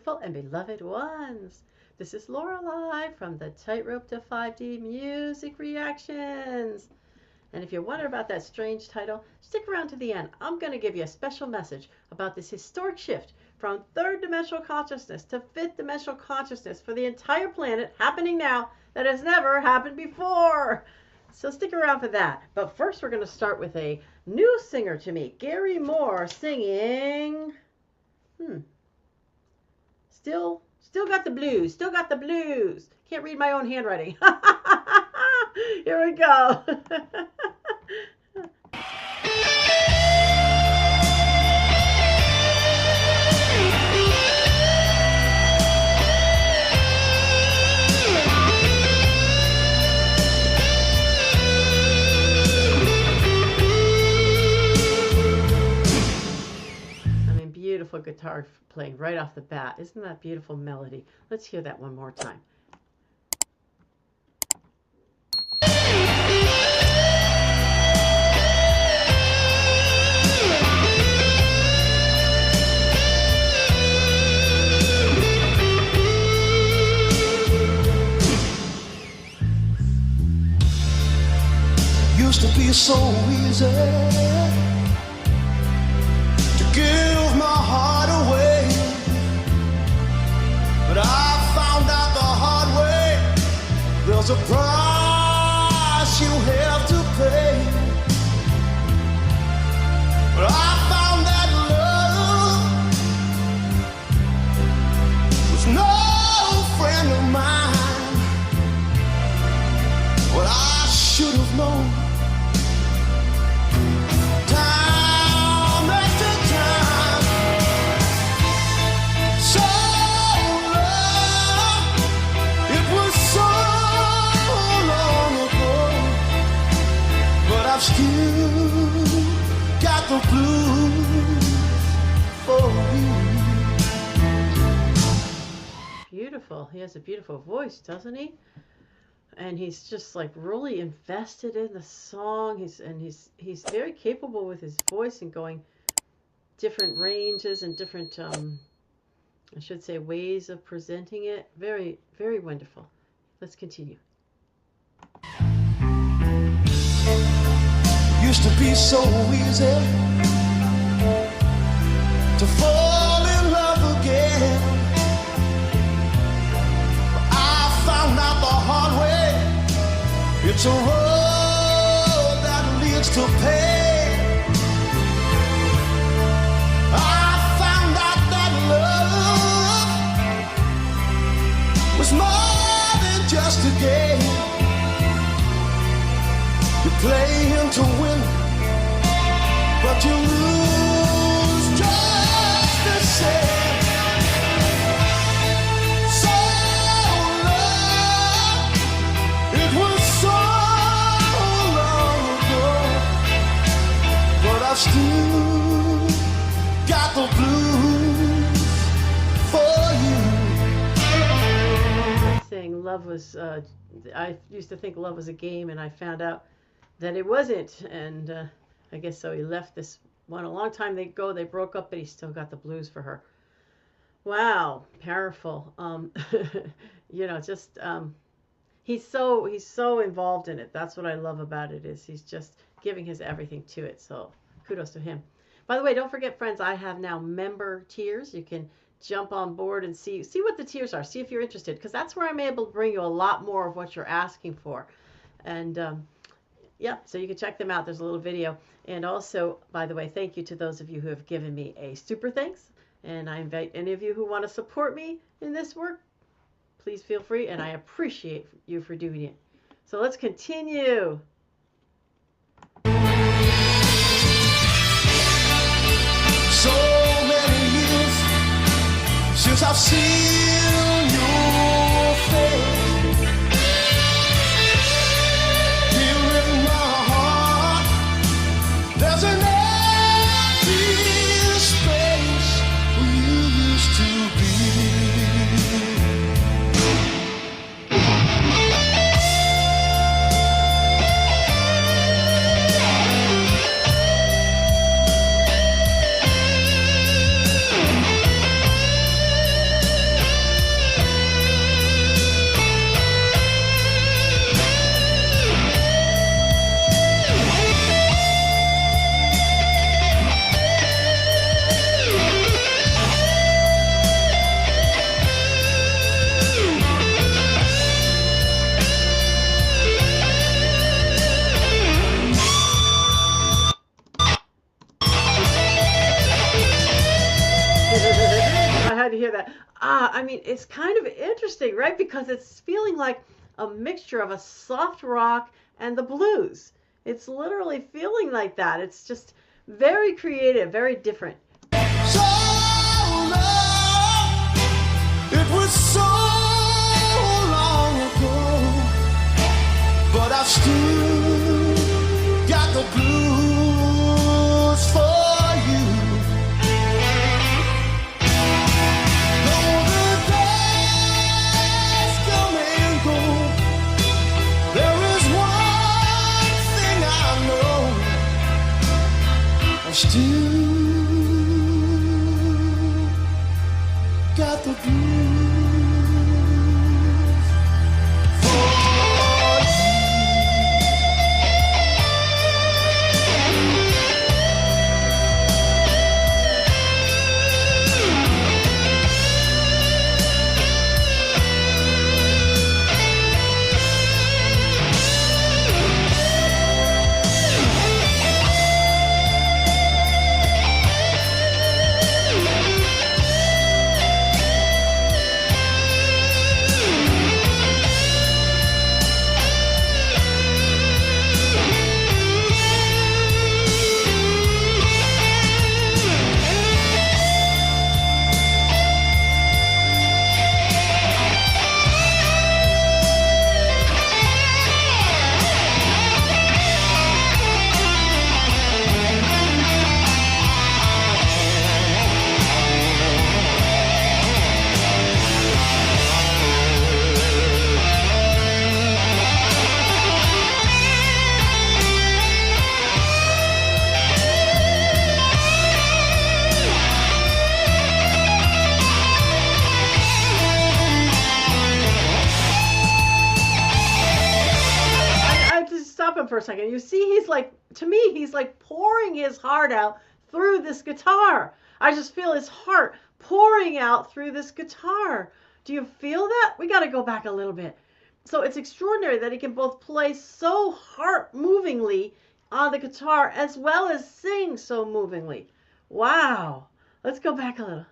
beautiful and beloved ones. This is Lorelei from the Tightrope to 5D Music Reactions. And if you're wondering about that strange title, stick around to the end. I'm going to give you a special message about this historic shift from third dimensional consciousness to fifth dimensional consciousness for the entire planet happening now that has never happened before. So stick around for that. But first we're going to start with a new singer to me, Gary Moore, singing Still got the blues. Still got the blues. Can't read my own handwriting. Here we go. Beautiful guitar playing right off the bat. Isn't that beautiful melody? Let's hear that one more time. Used to be so easy give my heart away, but I found out the hard way. There's a price you have to pay. But I found that love was no friend of mine. What I should have known. I've still got the blues for you. Beautiful. He has a beautiful voice, doesn't he? And he's just like really invested in the song. He's very capable with his voice and going different ranges and different I should say ways of presenting it. Very, very wonderful. Let's continue. Used to be so easy to fall in love again. I found out the hard way. It's a road that leads to pain. I found out that love was more than just a game. You play to win, but you lose just the same. So long, it was so long ago, but I've still got the blues for you. Saying love was, I used to think love was a game, and I found out that it wasn't, and I guess so he left this one a long time ago. They broke up, but he still got the blues for her. Wow, powerful. You know, just he's so involved in it. That's what I love about it, is he's just giving his everything to it. So kudos to him. By the way, don't forget, friends, I have now member tiers. You can jump on board and see what the tiers are. See if you're interested, because that's where I'm able to bring you a lot more of what you're asking for. And yeah, so you can check them out. There's a little video. And also, by the way, thank you to those of you who have given me a super thanks. And I invite any of you who want to support me in this work, please feel free. And I appreciate you for doing it. So let's continue. So many years since I've seen your face. There's an empty space where you used to be. I mean, it's kind of interesting, right? Because it's feeling like a mixture of a soft rock and the blues. It's literally feeling like that. It's just very creative, very different. So long, it was so long ago, but I still got the blues for you. Though the days come and go, there is one thing I know. I still got the blues for you. I have to stop him for a second. You see, he's like, to me, he's like pouring his heart out through this guitar. I just feel his heart pouring out through this guitar. Do you feel that? We got to go back a little bit. So it's extraordinary that he can both play so heart movingly on the guitar as well as sing so movingly. Wow. Let's go back a little.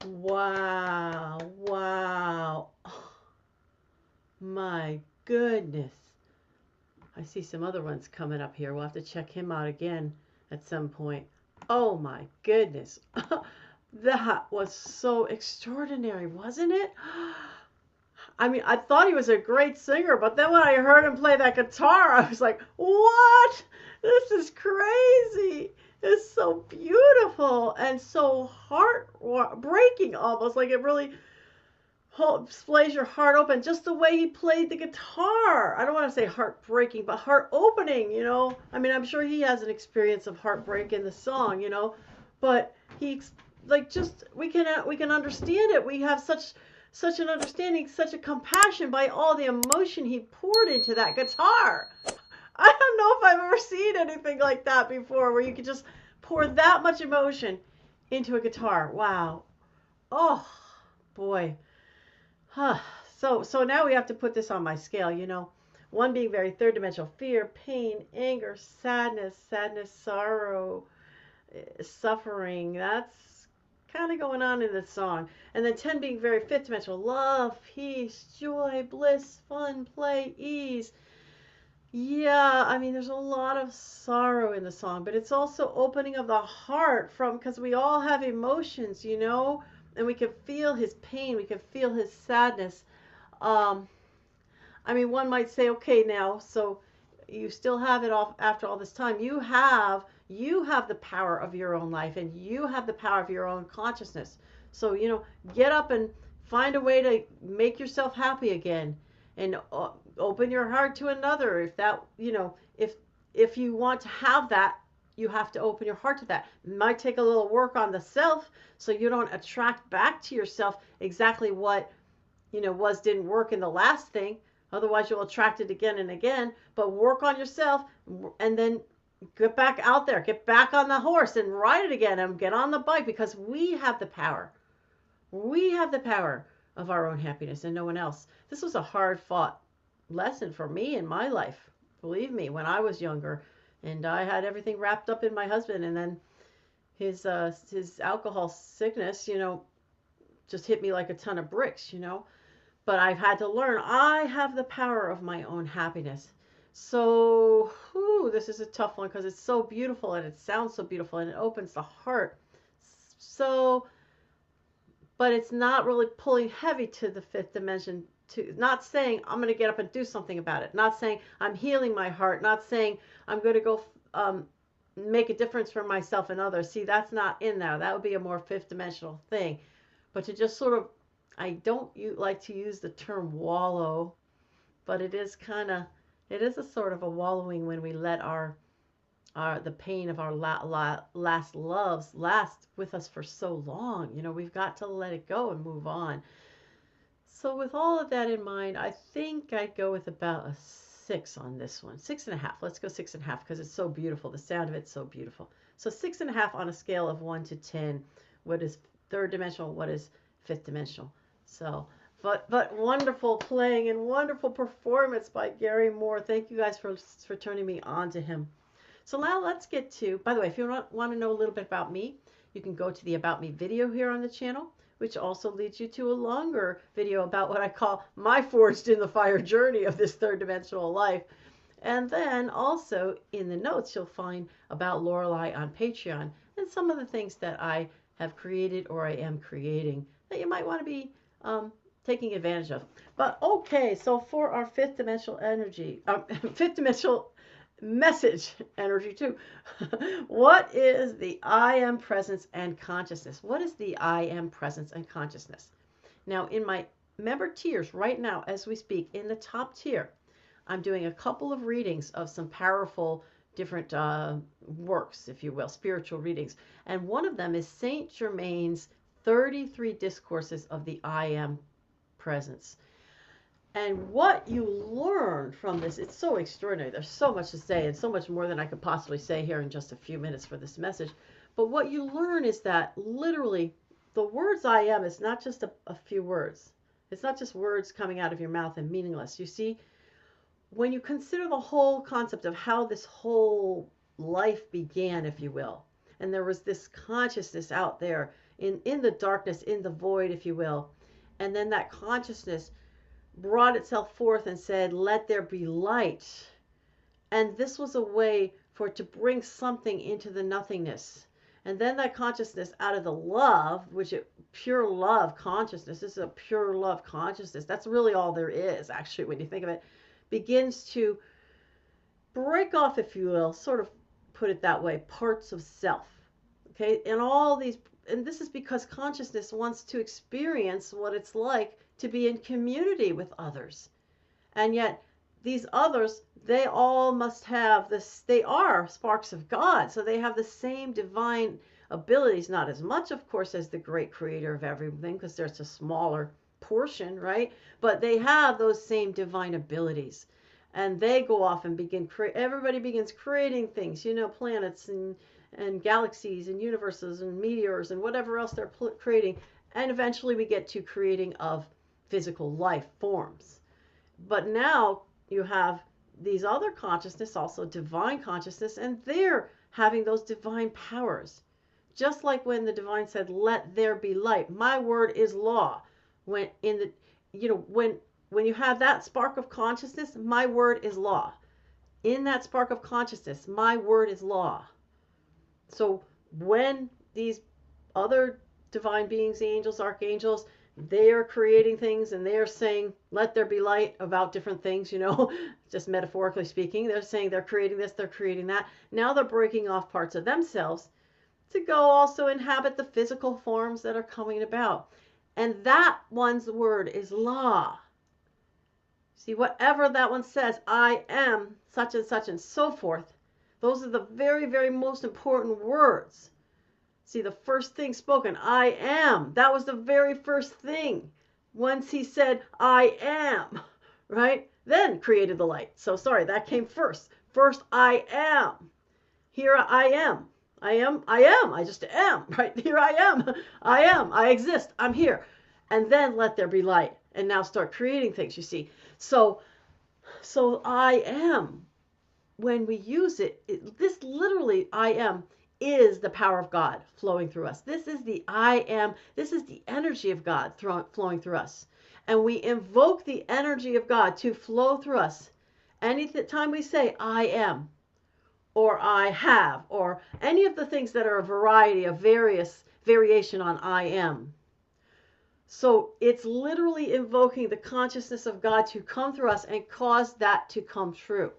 Wow. Wow. My goodness. I see some other ones coming up here. We'll have to check him out again at some point. Oh my goodness. That was so extraordinary, wasn't it? I mean, I thought he was a great singer, but then when I heard him play that guitar, I was like, what? This is crazy. It's so beautiful and so heartbreaking almost. Like it really, displays your heart open. Just the way he played the guitar. I don't want to say heartbreaking, but heart opening, you know. I mean, I'm sure he has an experience of heartbreak in the song, you know, but he like just we can understand it. We have such an understanding, such a compassion by all the emotion he poured into that guitar. I don't know if I've ever seen anything like that before where you could just pour that much emotion into a guitar. Wow. Oh, boy. Huh. So now we have to put this on my scale, you know. One being very third dimensional fear, pain, anger, sadness, sorrow, suffering. That's kind of going on in this song. And then 10 being very fifth dimensional love, peace, joy, bliss, fun, play, ease. Yeah, I mean, there's a lot of sorrow in the song, but it's also opening of the heart from because we all have emotions, you know, and we can feel his pain, we can feel his sadness. Um, I mean, one might say, okay, now, so you still have it off after all this time. You have the power of your own life, and you have the power of your own consciousness. So you know, get up and find a way to make yourself happy again, and open your heart to another. If that, you know, if you want to have that, you have to open your heart to that. It might take a little work on the self, so you don't attract back to yourself exactly what didn't work in the last thing. Otherwise, you'll attract it again and again. But work on yourself, and then get back out there, get back on the horse and ride it again, and get on the bike, because we have the power. We have the power of our own happiness and no one else. This was a hard fought lesson for me in my life. Believe me, when I was younger, and I had everything wrapped up in my husband, and then his alcohol sickness, just hit me like a ton of bricks, But I've had to learn I have the power of my own happiness. So, this is a tough one because it's so beautiful and it sounds so beautiful and it opens the heart. So, but it's not really pulling heavy to the fifth dimension. Not saying I'm going to get up and do something about it. Not saying I'm healing my heart. Not saying I'm going to go make a difference for myself and others. See, that's not in there. That would be a more fifth dimensional thing. But to just sort of, I don't like to use the term wallow, but it is a sort of a wallowing when we let the pain of our last loves last with us for so long. We've got to let it go and move on. So with all of that in mind, I think I'd go with about a 6 on this one. 6.5. Let's go 6.5 because it's so beautiful. The sound of it's so beautiful. So 6.5 on a scale of 1 to 10. What is third dimensional? What is fifth dimensional? So, but wonderful playing and wonderful performance by Gary Moore. Thank you guys for turning me on to him. So now let's get to, by the way, if you want to know a little bit about me, you can go to the About Me video here on the channel, which also leads you to a longer video about what I call my forged in the fire journey of this third dimensional life. And then also in the notes, you'll find about Lorelei on Patreon and some of the things that I have created or I am creating that you might want to be taking advantage of. But okay, so for our fifth dimensional energy, fifth dimensional message energy too. What is the I am presence and consciousness? What is the I am presence and consciousness? Now in my member tiers right now as we speak, in the top tier, I'm doing a couple of readings of some powerful different works, if you will, spiritual readings. And one of them is Saint Germain's 33 discourses of the I am presence. And what you learn from this, it's so extraordinary. There's so much to say and so much more than I could possibly say here in just a few minutes for this message. But what you learn is that literally the words I am is not just a few words. It's not just words coming out of your mouth and meaningless. You see, when you consider the whole concept of how this whole life began, if you will, and there was this consciousness out there in the darkness, in the void, if you will, and then that consciousness brought itself forth and said, let there be light. And this was a way for it to bring something into the nothingness. And then that consciousness out of the love, pure love consciousness, this is a pure love consciousness. That's really all there is, actually, when you think of it, begins to break off, if you will, sort of put it that way, parts of self. Okay, and this is because consciousness wants to experience what it's like to be in community with others. And yet, these others, they all must have this, they are sparks of God. So they have the same divine abilities, not as much, of course, as the great creator of everything, because there's a smaller portion, right? But they have those same divine abilities. And they go off and everybody begins creating things, planets and galaxies and universes and meteors and whatever else they're creating. And eventually we get to creating of physical life forms. But now you have these other consciousness, also divine consciousness, and they're having those divine powers. Just like when the divine said, "Let there be light." My word is law. When in the when you have that spark of consciousness, my word is law. In that spark of consciousness, my word is law. So when these other divine beings, angels, archangels, they are creating things and they are saying, "Let there be light," about different things, just metaphorically speaking. They're saying they're creating this, they're creating that. Now they're breaking off parts of themselves to go also inhabit the physical forms that are coming about. And that one's word is law. See, whatever that one says, "I am such and so forth," those are the very, very most important words. See, the first thing spoken, "I am," that was the very first thing. Once he said, "I am," right? Then created the light. So sorry, that came first. First, "I am." Here I am. I am. I just am, right? Here I am. I am. I exist. I'm here. And then let there be light. And now start creating things, you see. So I am, when we use this literally, "I am," is the power of God flowing through us. This is the "I am." This is the energy of God flowing through us. And we invoke the energy of God to flow through us. Any time we say "I am," or "I have," or any of the things that are a variety of variation on "I am." So it's literally invoking the consciousness of God to come through us and cause that to come true.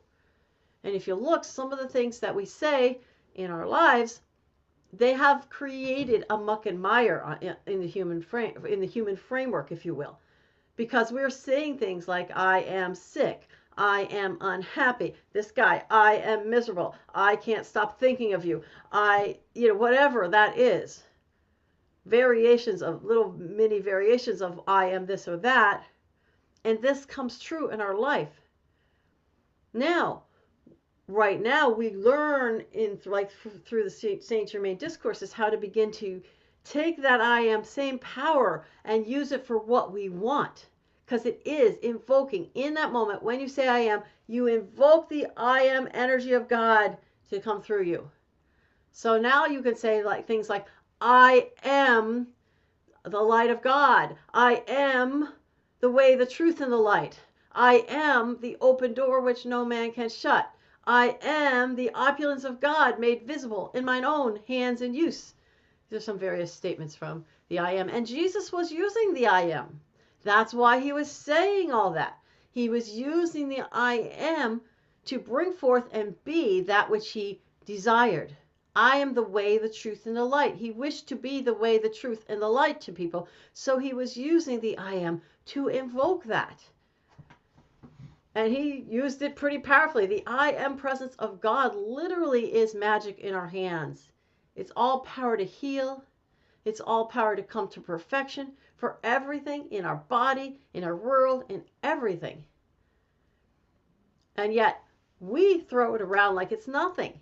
And if you look, some of the things that we say in our lives, they have created a muck and mire in the human framework, if you will. Because we're saying things like, "I am sick," "I am unhappy," "This guy," "I am miserable," "I can't stop thinking of you," whatever that is. Variations of little mini variations of "I am this or that." And this comes true in our life. Now, right now, we learn through the Saint Germain discourses how to begin to take that "I am" same power and use it for what we want. Because it is invoking in that moment when you say "I am," you invoke the "I am" energy of God to come through you. So now you can say things like, "I am the light of God. I am the way, the truth, and the light. I am the open door which no man can shut. I am the opulence of God made visible in mine own hands and use." There's some various statements from the "I am." And Jesus was using the "I am." That's why he was saying all that. He was using the "I am" to bring forth and be that which he desired. I am the way, the truth, and the light. He wished to be the way, the truth, and the light to people. So he was using the "I am" to invoke that. And he used it pretty powerfully. The "I am" presence of God literally is magic in our hands. It's all power to heal. It's all power to come to perfection for everything in our body, in our world, in everything. And yet we throw it around like it's nothing.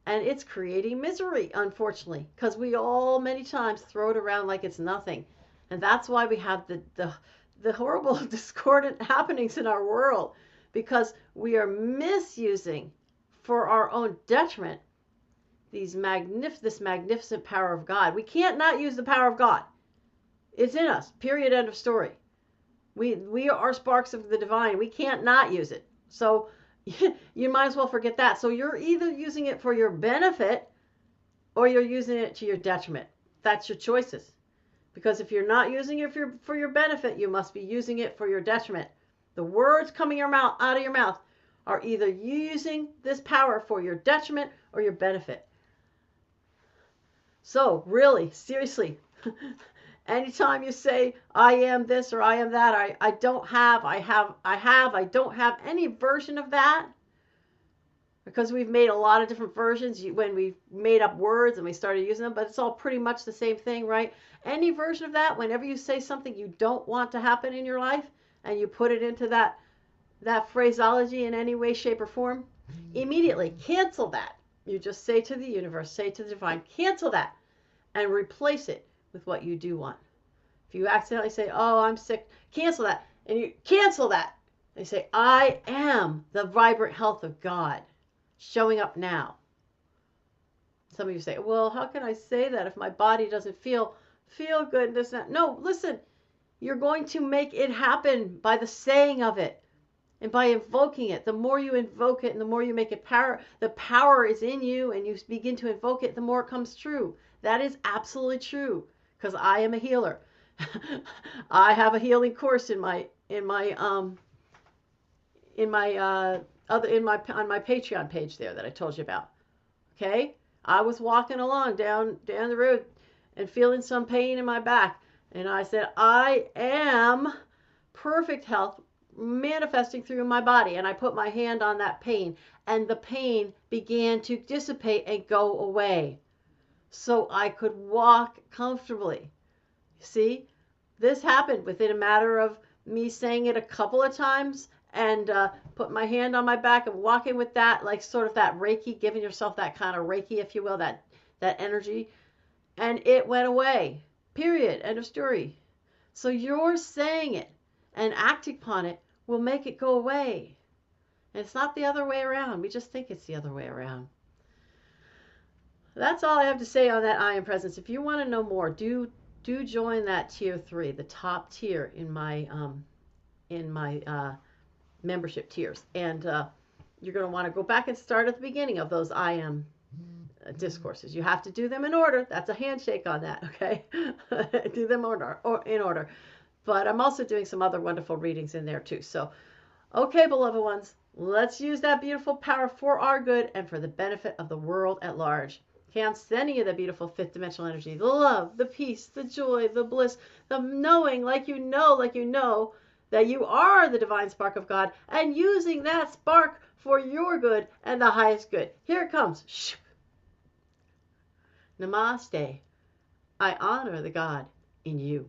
And it's creating misery, unfortunately, because we all many times throw it around like it's nothing. And that's why we have the horrible discordant happenings in our world, because we are misusing for our own detriment this magnificent power of God. We can't not use the power of God. It's in us. Period. End of story. We are sparks of the divine. We can't not use it. So you might as well forget that. So you're either using it for your benefit or you're using it to your detriment. That's your choices. Because if you're not using it for your benefit, you must be using it for your detriment. The words coming out of your mouth are either using this power for your detriment or your benefit. So really, seriously, anytime you say I am this or I am that, I don't have, I don't have any version of that, because we've made a lot of different versions when we made up words and we started using them, but it's all pretty much the same thing, right? Any version of that, whenever you say something you don't want to happen in your life and you put it into that phraseology in any way, shape, or form, immediately cancel that. You just say to the universe, say to the divine, cancel that and replace it with what you do want. If you accidentally say, oh, I'm sick, cancel that. And you cancel that. And you say, I am the vibrant health of God showing up now. Some of you say, well, how can I say that if my body doesn't feel good and this and that? No, listen, you're going to make it happen by the saying of it and by invoking it. The more you invoke it and the more you make it the power is in you, and you begin to invoke it, the more it comes true. That is absolutely true, because I am a healer. I have a healing course on my Patreon page there that I told you about. Okay? I was walking along down the road and feeling some pain in my back, and I said, I am perfect health manifesting through my body, and I put my hand on that pain, and the pain began to dissipate and go away, so I could walk comfortably. See, this happened within a matter of me saying it a couple of times and put my hand on my back and walking with that, like sort of that Reiki, giving yourself that kind of Reiki, if you will, that energy, and it went away. Period. End of story. So you're saying it and acting upon it will make it go away. And it's not the other way around. We just think it's the other way around. That's all I have to say on that I am presence. If you want to know more, do join that tier 3, the top tier in my membership tiers. And you're going to want to go back and start at the beginning of those I am discourses. You have to do them in order. That's a handshake on that, okay? Do them in order. But I'm also doing some other wonderful readings in there too. So, okay, beloved ones, let's use that beautiful power for our good and for the benefit of the world at large. Okay, I'm sending you the beautiful 5th dimensional energy, the love, the peace, the joy, the bliss, the knowing, like you know that you are the divine spark of God, and using that spark for your good and the highest good. Here it comes. Namaste. I honor the God in you.